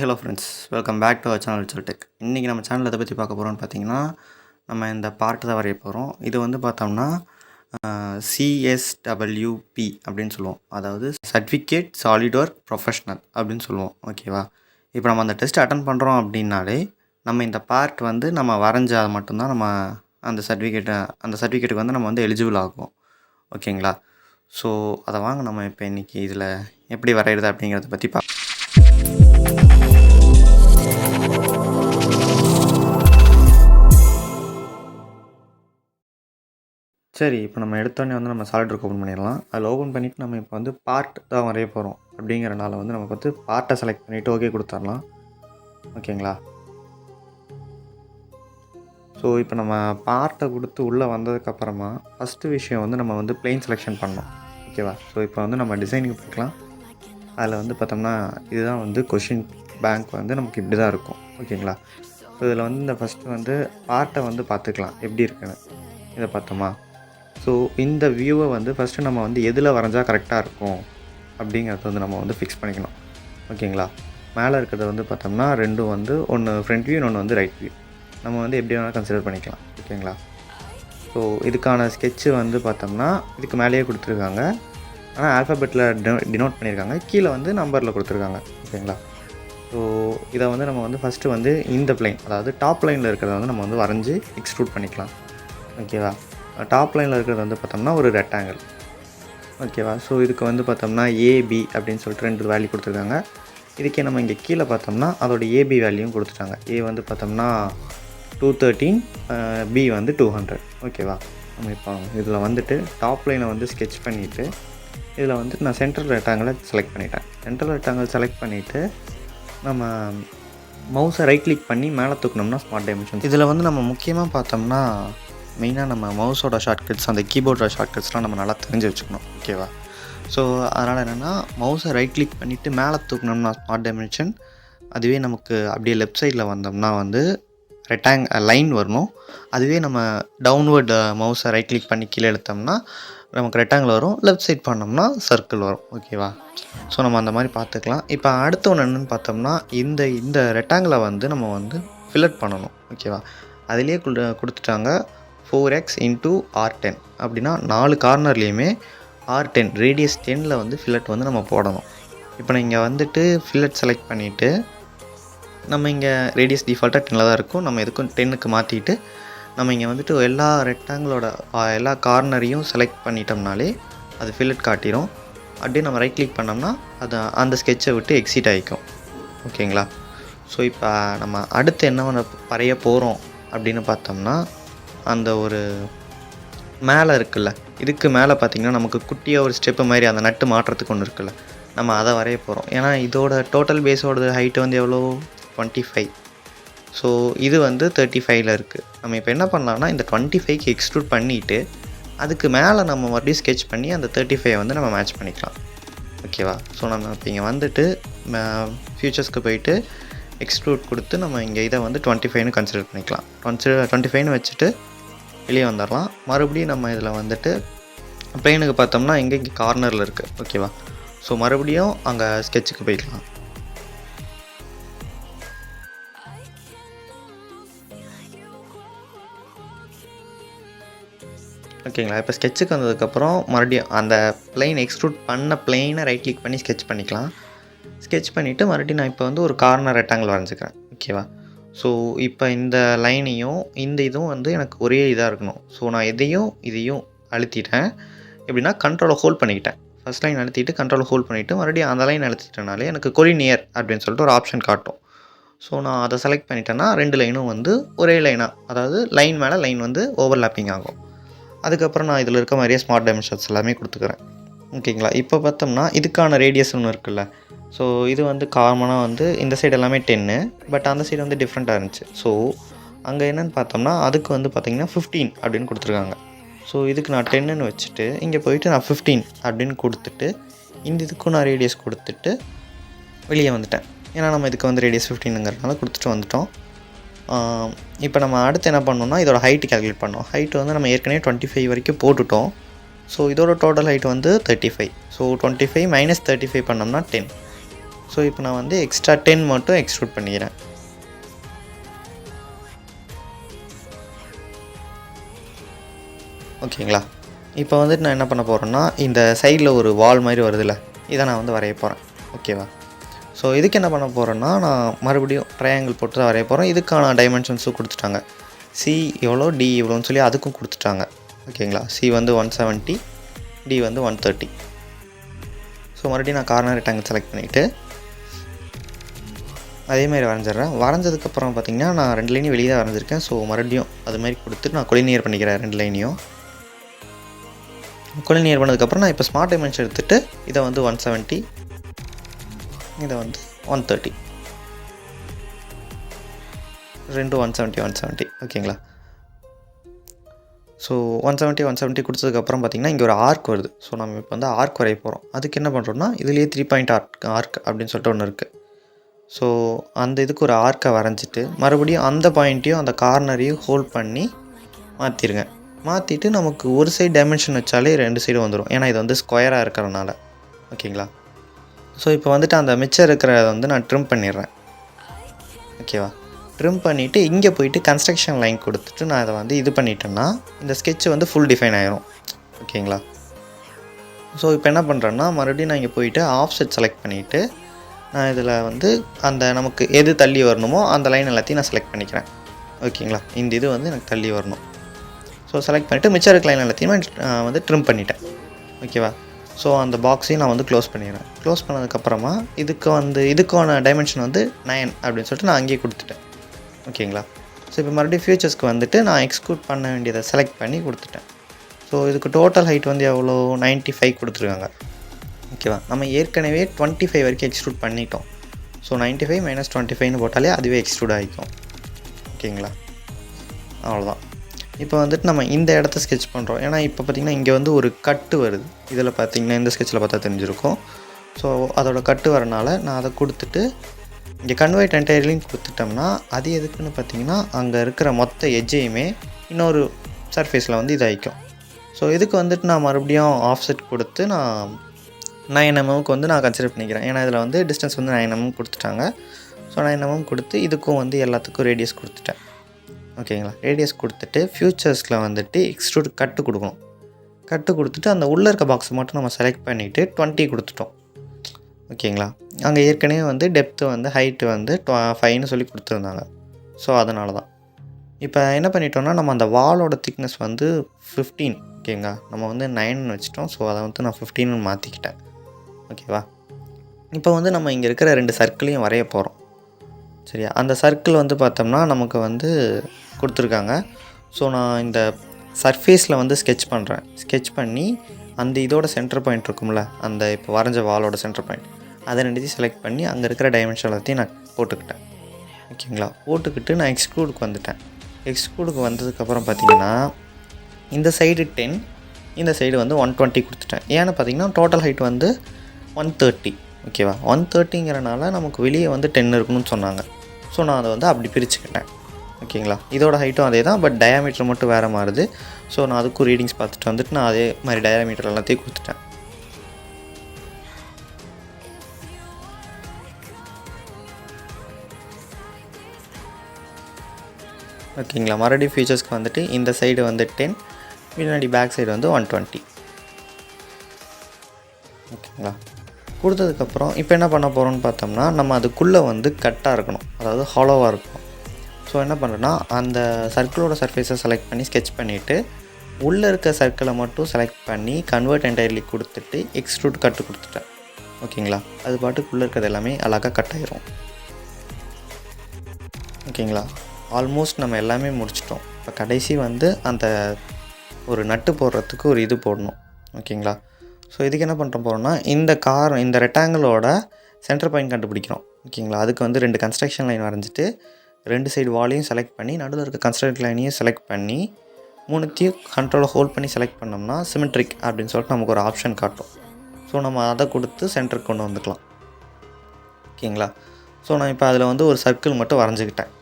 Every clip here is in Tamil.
Hello friends, welcome back to our channel சொல்டெக். இன்றைக்கி நம்ம சேனலில் எதை பற்றி பார்க்க போகிறோம்னு பார்த்தீங்கன்னா, நம்ம இந்த பார்ட் தான் வரைய போகிறோம். இது வந்து பார்த்தோம்னா CSWP அப்படின்னு சொல்லுவோம். அதாவது சர்டிஃபிகேட் சாலிட்வொர்க் ப்ரொஃபஷ்னல் அப்படின்னு சொல்லுவோம். ஓகேவா? இப்போ நம்ம அந்த டெஸ்ட் அட்டன் பண்ணுறோம் அப்படின்னாலே நம்ம இந்த பார்ட் வந்து நம்ம வரைஞ்சால் மட்டும்தான் நம்ம அந்த சர்டிஃபிகேட்டுக்கு வந்து நம்ம வந்து எலிஜிபிள் ஆகும். ஓகேங்களா? ஸோ அதை வாங்க நம்ம இப்போ இன்றைக்கி இதில் எப்படி வரைகிறது அப்படிங்கிறத பற்றி பார்க்கலாம். சரி, இப்போ நம்ம எடுத்தோடனே வந்து நம்ம சாலிட்வொர்க் ஓப்பன் பண்ணிடலாம். அதில் ஓப்பன் பண்ணிவிட்டு நம்ம இப்போ வந்து பார்ட் தான் வரைய போகிறோம் அப்படிங்கிறனால வந்து நமக்கு வந்து பார்ட்டை செலக்ட் பண்ணிவிட்டு ஓகே கொடுத்துடலாம். ஓகேங்களா? ஸோ இப்போ நம்ம பார்ட்டை கொடுத்து உள்ளே வந்ததுக்கப்புறமா ஃபஸ்ட்டு விஷயம் வந்து நம்ம வந்து பிளெயின் செலெக்ஷன் பண்ணோம். ஓகேவா? ஸோ இப்போ வந்து நம்ம டிசைனிங் போய்க்கலாம். அதில் வந்து பார்த்தோம்னா இதுதான் வந்து கொஷின் பேங்க் வந்து நமக்கு இப்படி தான் இருக்கும். ஓகேங்களா? ஸோ இதில் வந்து இந்த ஃபஸ்ட்டு வந்து பார்ட்டை வந்து பார்த்துக்கலாம் எப்படி இருக்குன்னு. இதை பார்த்தோமா? ஸோ இந்த வியூவை வந்து ஃபஸ்ட்டு நம்ம வந்து எதில் வரைஞ்சால் கரெக்டாக இருக்கும் அப்படிங்கிறத வந்து நம்ம வந்து ஃபிக்ஸ் பண்ணிக்கணும். ஓகேங்களா? மேலே இருக்கிறத வந்து பார்த்தோம்னா ரெண்டும் வந்து ஒன்று ஃப்ரண்ட் வியூ, இன்னொன்று வந்து ரைட் வியூ. நம்ம வந்து எப்படி வேணாலும் கன்சிடர் பண்ணிக்கலாம். ஓகேங்களா? ஸோ இதுக்கான ஸ்கெட்சு வந்து பார்த்தோம்னா இதுக்கு மேலேயே கொடுத்துருக்காங்க. ஆனால் ஆல்ஃபபெட்டில் டினோட் பண்ணியிருக்காங்க. கீழே வந்து நம்பரில் கொடுத்துருக்காங்க. ஓகேங்களா? ஸோ இதை வந்து நம்ம வந்து ஃபஸ்ட்டு வந்து இந்த பிளைன், அதாவது டாப் லைனில் இருக்கிறத வந்து நம்ம வந்து வரைஞ்சி எக்ஸ்ட்ரூட் பண்ணிக்கலாம். ஓகேவா? டாப் லைனில் இருக்கிறது வந்து பார்த்தோம்னா ஒரு ரெக்டாங்கிள். ஓகேவா? ஸோ இதுக்கு வந்து பார்த்தோம்னா ஏபி அப்படின்னு சொல்லிட்டு 2 வேல்யூ கொடுத்துருக்காங்க. இதுக்கே நம்ம இங்கே கீழே பார்த்தோம்னா அதோட ஏபி வேல்யூவும் கொடுத்துட்டாங்க. ஏ வந்து பார்த்தோம்னா 213, பி வந்து 200. ஓகேவா? நம்ம இப்போ இதில் வந்துட்டு டாப் லைனை வந்து ஸ்கெட்ச் பண்ணிவிட்டு இதில் வந்து நான் சென்ட்ரல் ரெக்டாங்கிளை செலக்ட் பண்ணிட்டேன். சென்ட்ரல் ரெக்டாங்கிள் செலக்ட் பண்ணிவிட்டு நம்ம மவுஸை ரைட் கிளிக் பண்ணி மேலே தூக்கணும்னா ஸ்மார்ட் டைமென்ஷன்ஸ். இதில் வந்து நம்ம முக்கியமாக பார்த்தோம்னா மெயினாக நம்ம மவுஸோட ஷார்ட்கட்ஸ், அந்த கீபோர்டோட ஷார்ட்கட்ஸ்லாம் நம்ம நல்லா தெரிஞ்சு வச்சுக்கணும். ஓகேவா? ஸோ அதனால் என்னென்னா மவுஸை ரைட் கிளிக் பண்ணிவிட்டு மேலே தூக்கணும்னா ஸ்மார்ட் டைமென்ஷன், அதுவே நமக்கு அப்படியே லெஃப்ட் சைடில் வந்தோம்னா வந்து லைன் வரணும். அதுவே நம்ம டவுன்வர்டு மவுஸை ரைட் கிளிக் பண்ணி கீழே எடுத்தோம்னா நமக்கு ரெக்டாங்கிள் வரும். லெஃப்ட் சைட் பண்ணோம்னா சர்க்கிள் வரும். ஓகேவா? ஸோ நம்ம அந்த மாதிரி பார்த்துக்கலாம். இப்போ அடுத்த ஒன்று என்னென்னு பார்த்தோம்னா இந்த ரெக்டாங்கிளை வந்து நம்ம வந்து ஃபில்லட் பண்ணணும். ஓகேவா? அதிலே கொடுத்துட்டாங்க 4x × R10 அப்படின்னா 4 கார்னர்லேயுமே R10 ரேடியஸ் 10ல் வந்து ஃபில்லட் வந்து நம்ம போடணும். இப்போ நான் இங்கே வந்துட்டு ஃபில்லட் செலக்ட் பண்ணிவிட்டு நம்ம இங்கே ரேடியஸ் டிஃபால்ட்டாக 10ல் தான் இருக்கும். நம்ம எதுக்கும் 10க்கு மாற்றிட்டு நம்ம இங்கே வந்துட்டு எல்லா ரெக்டாங்கிளோட எல்லா கார்னரையும் செலக்ட் பண்ணிட்டோம்னாலே அது ஃபில்லட் காட்டிடும். அப்படியே நம்ம ரைட் கிளிக் பண்ணோம்னா அது அந்த ஸ்கெட்சை விட்டு எக்ஸிட் ஆகிக்கும். ஓகேங்களா? ஸோ இப்போ நம்ம அடுத்து என்ன வரைய போகிறோம் அப்படின்னு பார்த்தோம்னா அந்த ஒரு மேலே இருக்குல்ல, இதுக்கு மேலே பார்த்திங்கன்னா நமக்கு குட்டியாக ஒரு ஸ்டெப்பு மாதிரி அந்த நட்டு மாட்டுறதுக்கு ஒன்று இருக்குல்ல, நம்ம அதை வரைய போகிறோம். ஏன்னா இதோட டோட்டல் பேஸோட ஹைட்டு வந்து எவ்வளோ 25. ஸோ இது வந்து 35ல் இருக்குது. நம்ம இப்போ என்ன பண்ணலாம்னா இந்த 25க்கு எக்ஸ்ட்ரூட் பண்ணிவிட்டு அதுக்கு மேலே நம்ம மறுபடியும் ஸ்கெட்ச் பண்ணி அந்த 35 வந்து நம்ம மேட்ச் பண்ணிக்கலாம். ஓகேவா? ஸோ நம்ம இப்போ இங்கே வந்துட்டு ஃபியூச்சர்ஸ்க்கு போயிட்டு எக்ஸ்ட்ரூட் கொடுத்து நம்ம இங்கே இதை வந்து 25ன்னு கன்சிடர் பண்ணிக்கலாம். 25ன்னு வச்சுட்டு வெளியே வந்துடலாம். மறுபடியும் நம்ம இதில் வந்துட்டு பிளெயினுக்கு பார்த்தோம்னா இங்கே கார்னரில் இருக்குது. ஓகேவா? ஸோ மறுபடியும் அங்கே ஸ்கெட்சுக்கு போய்க்கலாம். ஓகேங்களா? இப்போ ஸ்கெட்சுக்கு வந்ததுக்கப்புறம் மறுபடியும் அந்த பிளெயின் எக்ஸ்ட்ரூட் பண்ண பிளெயினை ரைட் கிளிக் பண்ணி ஸ்கெட்ச் பண்ணிக்கலாம். ஸ்கெட்ச் பண்ணிவிட்டு மறுபடியும் நான் இப்போ வந்து ஒரு கார்னர் ரெக்டாங்கிள் வரைஞ்சிக்கிறேன். ஓகேவா? ஸோ இப்போ இந்த லைனையும் இந்த இதுவும் வந்து எனக்கு ஒரே இதாக இருக்கணும். ஸோ நான் இதையும் அழுத்திட்டேன். எப்படின்னா கண்ட்ரோலை ஹோல்ட் பண்ணிக்கிட்டேன். ஃபஸ்ட் லைன் அழுத்திட்டு கண்ட்ரோலை ஹோல்ட் பண்ணிவிட்டு மறுபடியும் அந்த லைன் அழுத்திட்டனாலே எனக்கு கொலினியர் அப்படின்னு சொல்லிட்டு ஒரு ஆப்ஷன் காட்டும். ஸோ நான் அதை செலக்ட் பண்ணிட்டேன்னா 2 லைனும் வந்து ஒரே லைனாக, அதாவது லைன் மேலே லைன் வந்து ஓவர்லாப்பிங் ஆகும். அதுக்கப்புறம் நான் இதில் இருக்க மாதிரியே ஸ்மார்ட் டைமென்ஷன்ஸ் எல்லாமே கொடுத்துக்கிறேன். ஓகேங்களா? இப்போ பார்த்தோம்னா இதுக்கான ரேடியஸ் ஒன்று இருக்குல்ல. ஸோ இது வந்து காமனாக வந்து இந்த சைடு எல்லாமே 10, பட் அந்த சைடு வந்து டிஃப்ரெண்ட்டாக இருந்துச்சு. ஸோ அங்கே என்னென்னு பார்த்தோம்னா அதுக்கு வந்து பார்த்திங்கன்னா 15 அப்படின்னு கொடுத்துருக்காங்க. ஸோ இதுக்கு நான் 10ன்னு வச்சுட்டு இங்கே போயிட்டு நான் 15 அப்படின்னு கொடுத்துட்டு இந்த இதுக்கும் நான் ரேடியஸ் கொடுத்துட்டு வெளியே வந்துட்டேன். ஏன்னா நம்ம இதுக்கு வந்து ரேடியஸ் 15ங்கிறதுனால கொடுத்துட்டு வந்துட்டோம். இப்போ நம்ம அடுத்து என்ன பண்ணோம்னா இதோட ஹைட்டு கால்குலேட் பண்ணோம். ஹைட்டு வந்து நம்ம ஏற்கனவே 25 வரைக்கும் போட்டுட்டோம். ஸோ இதோட டோட்டல் ஹைட் வந்து 35. ஸோ 25 - 35 பண்ணோம்னா 10. ஸோ இப்போ நான் வந்து எக்ஸ்ட்ரா 10 மட்டும் எக்ஸ்ட்ரூட் பண்ணிக்கிறேன். ஓகேங்களா? இப்போ வந்துட்டு நான் என்ன பண்ண போகிறேன்னா, இந்த சைடில் ஒரு வால் மாதிரி வருதுல்ல, இதை நான் வந்து வரைய போகிறேன். ஓகேவா? ஸோ இதுக்கு என்ன பண்ண போகிறேன்னா, நான் மறுபடியும் ட்ரையாங்கிள் போட்டு தான் வரைய போகிறேன். இதுக்கான டைமென்ஷன்ஸும் கொடுத்துட்டாங்க. சி எவ்வளோ, டி எவ்வளோன்னு சொல்லி அதுக்கும் கொடுத்துட்டாங்க. ஓகேங்களா? சி வந்து 170, டி வந்து 130. ஸோ மறுபடியும் நான் கார்னர் ரெக்டாங்கிள் செலக்ட் பண்ணிவிட்டு அதேமாதிரி வரைஞ்சிட்றேன். வரைஞ்சதுக்கப்புறம் பார்த்திங்கன்னா நான் 2 லைனையும் வெளியே தான் வரைஞ்சிருக்கேன். ஸோ மறுபடியும் அதுமாதிரி கொடுத்துட்டு நான் கொலினியர் பண்ணிக்கிறேன் 2 லைனையும். கொலினியர் பண்ணதுக்கப்புறம் நான் இப்போ ஸ்மார்ட் டைமென்ஷன் எடுத்துகிட்டு இதை வந்து 170, இதை வந்து 130, ரெண்டும் 170. ஓகேங்களா? ஸோ 170 கொடுத்ததுக்கப்புறம் பார்த்திங்கன்னா இங்கே ஒரு ஆர்க் வருது. ஸோ நம்ம இப்போ வந்து ஆர்க் வரைய போகிறோம். அதுக்கு என்ன பண்ணுறோம்னா, இதுலேயே 3 பாயிண்ட் ஆர்க் அப்படின்னு சொல்லிட்டு ஒன்று இருக்குது. ஸோ அந்த இதுக்கு ஒரு ஆர்க்கை வரைஞ்சிட்டு மறுபடியும் அந்த பாயிண்ட்டையும் அந்த கார்னரையும் ஹோல்ட் பண்ணி மாற்றிடுங்க. மாற்றிட்டு நமக்கு ஒரு சைடு டைமென்ஷன் வச்சாலே 2 சைடும் வந்துடும். ஏன்னா இது வந்து ஸ்கொயராக இருக்கிறனால. ஓகேங்களா? ஸோ இப்போ வந்துட்டு அந்த மிச்சம் இருக்கிறத வந்து நான் ட்ரிம் பண்ணிடுறேன். ஓகேவா? ட்ரிம் பண்ணிவிட்டு இங்கே போயிட்டு கன்ஸ்ட்ரக்ஷன் லைன் கொடுத்துட்டு நான் அதை வந்து இது பண்ணிட்டேன்னா இந்த ஸ்கெட்ச் வந்து ஃபுல் டிஃபைன் ஆகிரும். ஓகேங்களா? ஸோ இப்போ என்ன பண்ணுறேன்னா, மறுபடியும் நான் இங்கே போயிட்டு ஆஃப்செட் செலக்ட் பண்ணிவிட்டு நான் இதில் வந்து அந்த நமக்கு எது தள்ளி வரணுமோ அந்த லைன் எல்லாத்தையும் நான் செலக்ட் பண்ணிக்கிறேன். ஓகேங்களா? இந்த இது வந்து எனக்கு தள்ளி வரணும். ஸோ செலக்ட் பண்ணிவிட்டு மிச்சம் இருக்க லைன் எல்லாத்தையுமே வந்து ட்ரிம் பண்ணிட்டேன். ஓகேவா? ஸோ அந்த பாக்ஸையும் நான் வந்து க்ளோஸ் பண்ணிடுறேன். க்ளோஸ் பண்ணதுக்கப்புறமா இதுக்கான டைமென்ஷன் வந்து 9 அப்படின்னு சொல்லிட்டு நான் அங்கேயே கொடுத்துட்டேன். ஓகேங்களா? ஸோ இப்போ மறுபடியும் ஃபியூச்சர்ஸ்க்கு வந்துட்டு நான் எக்ஸ்க்ளூட் பண்ண வேண்டியதை செலக்ட் பண்ணி கொடுத்துட்டேன். ஸோ இதுக்கு டோட்டல் ஹைட் வந்து எவ்வளோ, 95 கொடுத்துருக்காங்க. ஓகேவா? நம்ம ஏற்கனவே 25 வரைக்கும் எக்ஸ்ட்ரூட் பண்ணிட்டோம். ஸோ 95 - 25ன்னு போட்டாலே அதுவே எக்ஸ்ட்ரூட் ஆகிக்கும். ஓகேங்களா? அவ்வளோதான். இப்போ வந்துட்டு நம்ம இந்த இடத்த ஸ்கெட்ச் பண்ணுறோம். ஏன்னா இப்போ பார்த்திங்கன்னா இங்கே வந்து ஒரு கட்டு வருது. இதில் பார்த்திங்கன்னா இந்த ஸ்கெட்சில் பார்த்தா தெரிஞ்சிருக்கும். ஸோ அதோட கட்டு வரனால நான் அதை கொடுத்துட்டு இங்கே கன்வெர்ட் என்டையர்லியும் கொடுத்துட்டோம்னா அது எதுக்குன்னு பார்த்திங்கன்னா அங்கே இருக்கிற மொத்த எட்ஜையுமே இன்னொரு சர்ஃபேஸில் வந்து இதாகிக்கும். ஸோ இதுக்கு வந்துட்டு நான் மறுபடியும் ஆஃப்செட் கொடுத்து நான் 9 mm வந்து நான் கன்சிடர் பண்ணிக்கிறேன். ஏன்னா இதில் வந்து டிஸ்டன்ஸ் வந்து 9 mm கொடுத்துட்டாங்க. ஸோ 9 mm கொடுத்து இதுக்கும் வந்து எல்லாத்துக்கும் ரேடியஸ் கொடுத்துட்டேன். ஓகேங்களா? ரேடியஸ் கொடுத்துட்டு ஃபியூச்சர்ஸில் வந்துட்டு எக்ஸ்ட்ரூட் கட்டு கொடுக்கணும். கட்டு கொடுத்துட்டு அந்த உள்ளே இருக்க பாக்ஸை மட்டும் நம்ம செலக்ட் பண்ணிவிட்டு 20 கொடுத்துட்டோம். ஓகேங்களா? அங்கே ஏற்கனவே வந்து டெப்த்து வந்து ஹைட்டு வந்து 5ன்னு சொல்லி கொடுத்துருந்தாங்க. ஸோ அதனால தான் இப்போ என்ன பண்ணிட்டோம்னா நம்ம அந்த வாலோட திக்னஸ் வந்து 15. ஓகேங்களா? நம்ம வந்து 9ன்னு வச்சுட்டோம். ஸோ அதை வந்து நான் 15ன்னு மாற்றிக்கிட்டேன். ஓகேவா? இப்போ வந்து நம்ம இங்கே இருக்கிற 2 சர்க்கிளையும் வரைய போகிறோம். சரியா? அந்த சர்க்கிள் வந்து பார்த்தோம்னா நமக்கு வந்து கொடுத்துருக்காங்க. ஸோ நான் இந்த சர்ஃபேஸில் வந்து ஸ்கெட்ச் பண்ணுறேன். ஸ்கெட்ச் பண்ணி அந்த இதோட சென்டர் பாயிண்ட் இருக்கும்ல, அந்த இப்போ வரைஞ்ச வாலோட சென்டர் பாயிண்ட் அதை 2த்தையும் செலக்ட் பண்ணி அங்கே இருக்கிற டைமென்ஷன் எல்லாத்தையும் நான் போட்டுக்கிட்டேன். ஓகேங்களா? போட்டுக்கிட்டு நான் எக்ஸ்க்ளூடுக்கு வந்துட்டேன். எக்ஸ்க்ளூடுக்கு வந்ததுக்கப்புறம் பார்த்திங்கன்னா இந்த சைடு 10, இந்த சைடு வந்து 120 கொடுத்துட்டேன். ஏன்னு பார்த்திங்கன்னா டோட்டல் ஹைட் வந்து 130. ஓகேவா? 130ங்கிறனால நமக்கு வெளியே வந்து 10 இருக்கணும்னு சொன்னாங்க. ஸோ நான் அதை வந்து அப்படி பிரிச்சுக்கிட்டேன். ஓகேங்களா? இதோட ஹைட்டும் அதே தான், பட் டயாமீட்டர் மட்டும் வேறு மாறுது. ஸோ நான் அதுக்கும் ரீடிங்ஸ் பார்த்துட்டு வந்துட்டு நான் அதே மாதிரி டயாமீட்டர் எல்லாத்தையும் கொடுத்துட்டேன். ஓகேங்களா? மறுபடியும் ஃபீச்சர்ஸ்க்கு வந்துட்டு இந்த சைடு வந்து 10, பின்னாடி பேக் சைடு வந்து 120. ஓகேங்களா? கொடுத்ததுக்கப்புறம் இப்போ என்ன பண்ண போகிறோம்னு பார்த்தோம்னா நம்ம அதுக்குள்ளே வந்து கட்டாக இருக்கணும், அதாவது ஹாலோவாக இருக்கணும். ஸோ என்ன பண்ணுறேன்னா அந்த சர்க்கிளோட சர்ஃபேஸை செலக்ட் பண்ணி ஸ்கெட்ச் பண்ணிவிட்டு உள்ளே இருக்க சர்க்கிளை மட்டும் செலக்ட் பண்ணி கன்வெர்ட் என்டையர்லி கொடுத்துட்டு எக்ஸ்ட்ரூட் கட்டு கொடுத்துட்டேன். ஓகேங்களா? அது பாட்டுக்குள்ளே இருக்கிறது எல்லாமே அழகாக கட் ஆயிரும். ஓகேங்களா? ஆல்மோஸ்ட் நம்ம எல்லாமே முடிச்சிட்டோம். இப்போ கடைசி வந்து அந்த ஒரு நட்டு போடுறதுக்கு ஒரு இது போடணும். ஓகேங்களா? ஸோ இதுக்கு என்ன பண்ணுற போகிறோம்னா இந்த ரெக்டாங்கிளோட சென்டர் பாயிண்ட் கண்டுபிடிக்கிறோம். ஓகேங்களா? அதுக்கு வந்து 2 கன்ஸ்ட்ரக்ஷன் லைன் வரைஞ்சிட்டு 2 சைடு வாலையும் செலக்ட் பண்ணி நடுவில் இருக்க கன்ஸ்ட்ரக்ட் லைனையும் செலக்ட் பண்ணி 3த்தையும் கண்ட்ரோலை ஹோல்ட் பண்ணி செலக்ட் பண்ணோம்னா சிமெட்ரிக் அப்படின்னு சொல்லிட்டு நமக்கு ஒரு ஆப்ஷன் காட்டும். ஸோ நம்ம அதை கொடுத்து சென்டருக்கு கொண்டு வந்துக்கலாம். ஓகேங்களா? ஸோ நான் இப்போ அதில் வந்து ஒரு சர்க்கிள் மட்டும் வரைஞ்சிக்கிட்டேன்.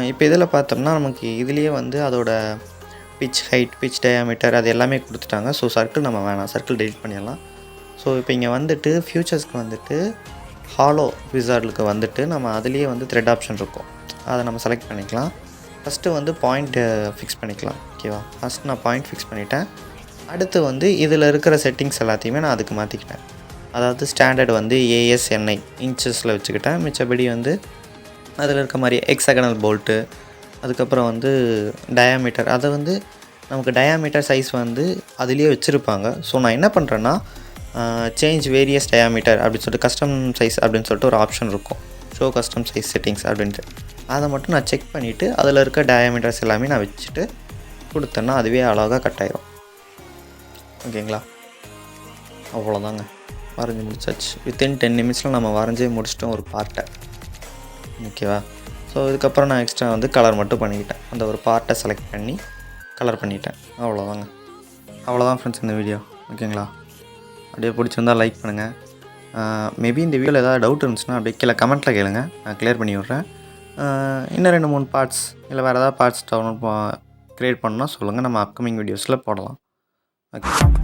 இப்போ இதில் பார்த்தோம்னா நமக்கு இதுலேயே வந்து அதோட பிட்ச் ஹைட், பிட்ச் டயாமீட்டர் அது எல்லாமே கொடுத்துட்டாங்க. ஸோ சர்க்கிள் நம்ம வேணாம், சர்க்கிள் டெலிட் பண்ணிடலாம். ஸோ இப்போ இங்கே வந்துட்டு ஃபியூச்சர்ஸ்க்கு வந்துட்டு ஹாலோ விசார்டுக்கு வந்துட்டு நம்ம அதுலேயே வந்து த்ரெட் ஆப்ஷன் இருக்கும், அதை நம்ம செலக்ட் பண்ணிக்கலாம். ஃபஸ்ட்டு வந்து பாயிண்ட்டை ஃபிக்ஸ் பண்ணிக்கலாம். ஓகேவா, ஃபஸ்ட் நான் பாயிண்ட் ஃபிக்ஸ் பண்ணிட்டேன். அடுத்து வந்து இதில் இருக்கிற செட்டிங்ஸ் எல்லாத்தையுமே நான் அதுக்கு மாற்றிக்கிட்டேன். அதாவது ஸ்டாண்டர்ட் வந்து ASNI இன்ச்சஸில் வச்சுக்கிட்டேன். மிச்சபடி வந்து அதில் இருக்க மாதிரி எக்ஸகனல் போல்ட்டு, அதுக்கப்புறம் வந்து டயாமீட்டர், அதை வந்து நமக்கு டயாமீட்டர் சைஸ் வந்து அதுலேயே வச்சுருப்பாங்க. ஸோ நான் என்ன பண்ணுறேன்னா சேஞ்ச் வேரியஸ் டயாமீட்டர் அப்படின்னு சொல்லிட்டு கஸ்டம் சைஸ் அப்படின்னு சொல்லிட்டு ஒரு ஆப்ஷன் இருக்கும், ஷோ கஸ்டம் சைஸ் செட்டிங்ஸ் அப்படின்ட்டு. அதை மட்டும் நான் செக் பண்ணிவிட்டு அதில் இருக்க டயாமீட்டர்ஸ் எல்லாமே நான் வச்சுட்டு கொடுத்தேன்னா அதுவே அழகாக கட் ஆயிரும். ஓகேங்களா, அவ்வளோதாங்க, வரைஞ்சி முடிச்சாச்சு. வித்தின் 10 நிமிஷத்தில் நம்ம வரைஞ்சே முடிச்சிட்டோம் ஒரு பார்ட்டை. ஓகேவா, ஸோ இதுக்கப்புறம் நான் எக்ஸ்ட்ரா வந்து கலர் மட்டும் பண்ணிக்கிட்டேன். அந்த ஒரு பார்ட்டை செலக்ட் பண்ணி கலர் பண்ணிட்டேன். அவ்வளோதாங்க, அவ்வளோதான் ஃப்ரெண்ட்ஸ் இந்த வீடியோ. ஓகேங்களா, அப்படியே பிடிச்சிருந்தால் லைக் பண்ணுங்கள். மேபி இந்த வீடியோவில் ஏதாவது டவுட் இருந்துச்சுன்னா அப்படியே கீழே கமெண்ட்டில் கேளுங்க, நான் கிளியர் பண்ணி விட்றேன். இன்னும் 2-3 பார்ட்ஸ் இல்லை வேறு ஏதாவது பார்ட்ஸ் டவுன்லோட் க்ரியேட் பண்ணால் சொல்லுங்கள், நம்ம அப்கமிங் வீடியோஸில் போடலாம். ஓகே.